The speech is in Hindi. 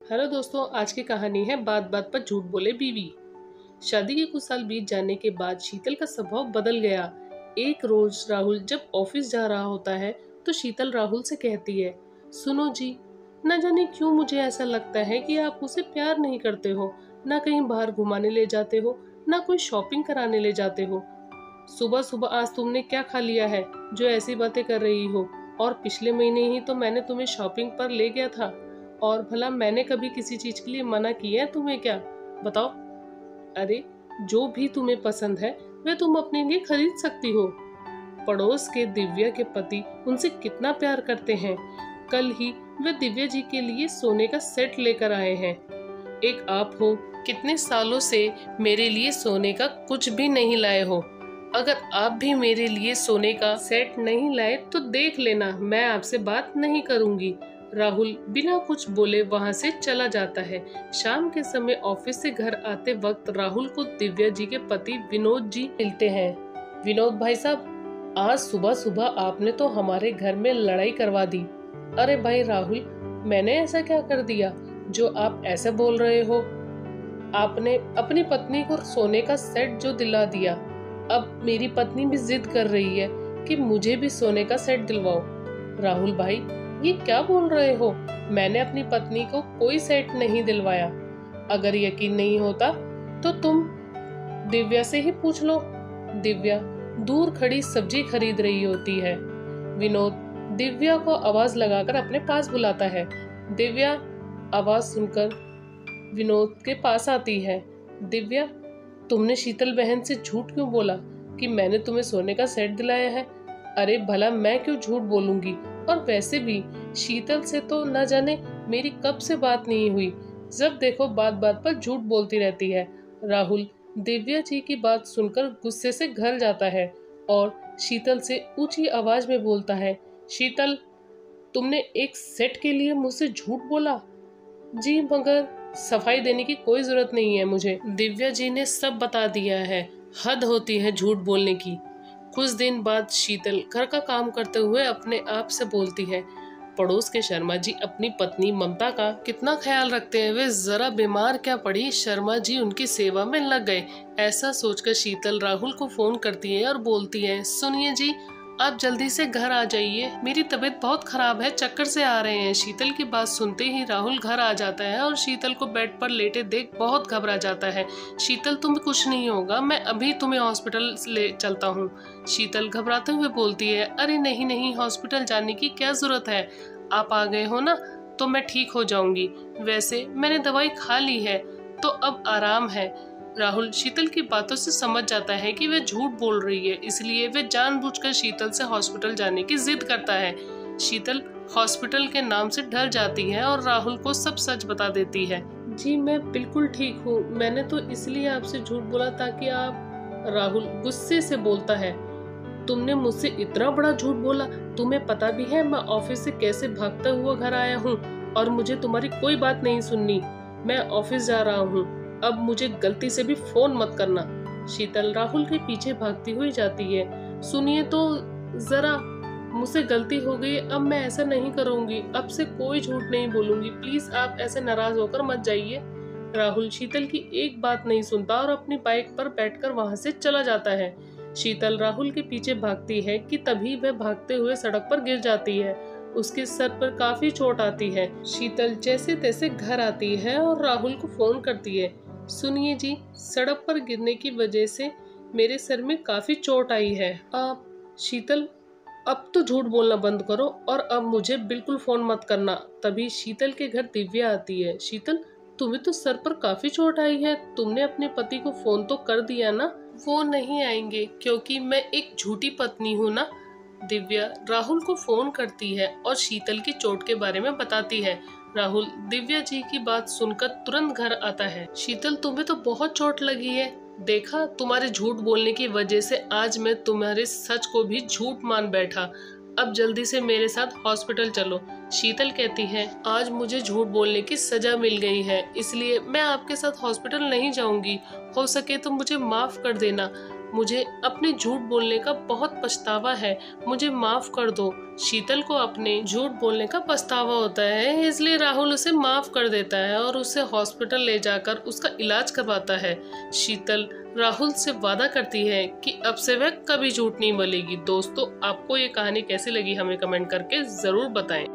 हेलो दोस्तों, आज की कहानी है बात बात पर झूठ बोले बीवी। शादी के कुछ साल बीत जाने के बाद शीतल का स्वभाव बदल गया। एक रोज राहुल जब ऑफिस जा रहा होता है तो शीतल राहुल से कहती है, सुनो जी, न जाने क्यों मुझे ऐसा लगता है कि आप उसे प्यार नहीं करते हो। ना कहीं बाहर घुमाने ले जाते हो, ना कोई शॉपिंग कराने ले जाते हो। सुबह सुबह आज तुमने क्या खा लिया है जो ऐसी बातें कर रही हो? और पिछले महीने ही तो मैंने तुम्हें शॉपिंग पर ले गया था। और भला मैंने कभी किसी चीज के लिए मना किया है तुम्हें क्या? बताओ। अरे, जो भी तुम्हें पसंद है वह तुम अपने लिए खरीद सकती हो। पड़ोस के दिव्या के पति उनसे कितना प्यार करते हैं। कल ही वे दिव्या जी के लिए सोने का सेट लेकर आए हैं। एक आप हो, कितने सालों से मेरे लिए सोने का कुछ भी नहीं लाए हो। अगर आप भी मेरे लिए सोने का सेट नहीं लाए तो देख लेना, मैं आपसे बात नहीं करूंगी। राहुल बिना कुछ बोले वहां से चला जाता है। शाम के समय ऑफिस से घर आते वक्त राहुल को दिव्या जी के पति विनोद जी मिलते हैं। विनोद भाई साहब, आज सुबह सुबह आपने तो हमारे घर में लड़ाई करवा दी। अरे भाई राहुल, मैंने ऐसा क्या कर दिया जो आप ऐसे बोल रहे हो? आपने अपनी पत्नी को सोने का सेट जो दिला दिया, अब मेरी पत्नी भी जिद कर रही है कि मुझे भी सोने का सेट दिलवाओ। राहुल भाई, ये क्या बोल रहे हो? मैंने अपनी पत्नी को कोई सेट नहीं दिलवाया। अगर यकीन नहीं होता तो तुम दिव्या से ही पूछ लो। दिव्या दूर खड़ी सब्जी खरीद रही होती है। विनोद दिव्या को आवाज लगाकर अपने पास बुलाता है। दिव्या आवाज सुनकर विनोद के पास आती है। दिव्या, तुमने शीतल बहन से झूठ क्यों बोला कि मैंने तुम्हें सोने का सेट दिलाया है? अरे भला मैं क्यों झूठ बोलूंगी? और वैसे भी शीतल से तो न जाने मेरी कब से बात नहीं हुई। जब देखो बात बात पर झूठ बोलती रहती है। राहुल दिव्या जी की बात सुनकर गुस्से से घर जाता है और शीतल से ऊंची आवाज में बोलता है, शीतल, तुमने एक सेट के लिए मुझसे झूठ बोला? जी, मगर सफाई देने की कोई जरूरत नहीं है मुझे। दिव्या जी ने सब बता दिया है। हद होती है झूठ बोलने की। कुछ दिन बाद शीतल घर का काम करते हुए अपने आप से बोलती है, पड़ोस के शर्मा जी अपनी पत्नी ममता का कितना ख्याल रखते हैं। वे जरा बीमार क्या पड़ी, शर्मा जी उनकी सेवा में लग गए। ऐसा सोचकर शीतल राहुल को फोन करती है और बोलती है, सुनिए जी, आप जल्दी से घर आ जाइए, मेरी तबीयत बहुत खराब है, चक्कर से आ रहे हैं। शीतल की बात सुनते ही राहुल घर आ जाता है और शीतल को बेड पर लेटे देख बहुत घबरा जाता है। शीतल, तुम्हें कुछ नहीं होगा, मैं अभी तुम्हें हॉस्पिटल ले चलता हूँ। शीतल घबराते हुए बोलती है, अरे नहीं नहीं, हॉस्पिटल जाने की क्या जरूरत है, आप आ गए हो ना तो मैं ठीक हो जाऊंगी। वैसे मैंने दवाई खा ली है तो अब आराम है। राहुल शीतल की बातों से समझ जाता है कि वह झूठ बोल रही है, इसलिए वह जानबूझकर शीतल से हॉस्पिटल जाने की जिद करता है। शीतल हॉस्पिटल के नाम से डर जाती है और राहुल को सब सच बता देती है। जी, मैं बिल्कुल ठीक हूँ, मैंने तो इसलिए आपसे झूठ बोला ताकि आप। राहुल गुस्से से बोलता है, तुमने मुझसे इतना बड़ा झूठ बोला? तुम्हें पता भी है मैं ऑफिस से कैसे भागता हुआ घर आया हूँ और मुझे तुम्हारी कोई बात नहीं सुननी। मैं ऑफिस जा रहा हूँ, अब मुझे गलती से भी फोन मत करना। शीतल राहुल के पीछे भागती हुई जाती है। सुनिए तो जरा, मुझसे गलती हो गई, अब मैं ऐसा नहीं करूंगी, अब से कोई झूठ नहीं बोलूंगी, प्लीज आप ऐसे नाराज होकर मत जाइए। राहुल शीतल की एक बात नहीं सुनता और अपनी बाइक पर बैठकर वहां से चला जाता है। शीतल राहुल के पीछे भागती है कि तभी वह भागते हुए सड़क पर गिर जाती है। उसके सर पर काफी चोट आती है। शीतल जैसे तैसे घर आती है और राहुल को फोन करती है, सुनिए जी, सड़क पर गिरने की वजह से मेरे सर में काफी चोट आई है। आप। शीतल, अब तो झूठ बोलना बंद करो और अब मुझे बिल्कुल फोन मत करना। तभी शीतल के घर दिव्या आती है। शीतल, तुम्हें तो सर पर काफी चोट आई है, तुमने अपने पति को फोन तो कर दिया ना? वो नहीं आएंगे क्योंकि मैं एक झूठी पत्नी हूँ ना। दिव्या राहुल को फोन करती है और शीतल की चोट के बारे में बताती है। राहुल दिव्या जी की बात सुनकर तुरंत घर आता है। शीतल, तुम्हें तो बहुत चोट लगी है, देखा, तुम्हारे झूठ बोलने की वजह से आज मैं तुम्हारे सच को भी झूठ मान बैठा। अब जल्दी से मेरे साथ हॉस्पिटल चलो। शीतल कहती है, आज मुझे झूठ बोलने की सजा मिल गई है, इसलिए मैं आपके साथ हॉस्पिटल नहीं जाऊंगी। हो सके तो मुझे माफ कर देना, मुझे अपने झूठ बोलने का बहुत पछतावा है, मुझे माफ कर दो। शीतल को अपने झूठ बोलने का पछतावा होता है, इसलिए राहुल उसे माफ कर देता है और उसे हॉस्पिटल ले जाकर उसका इलाज करवाता है। शीतल राहुल से वादा करती है कि अब से वह कभी झूठ नहीं बोलेगी। दोस्तों, आपको ये कहानी कैसी लगी हमें कमेंट करके जरूर बताएं।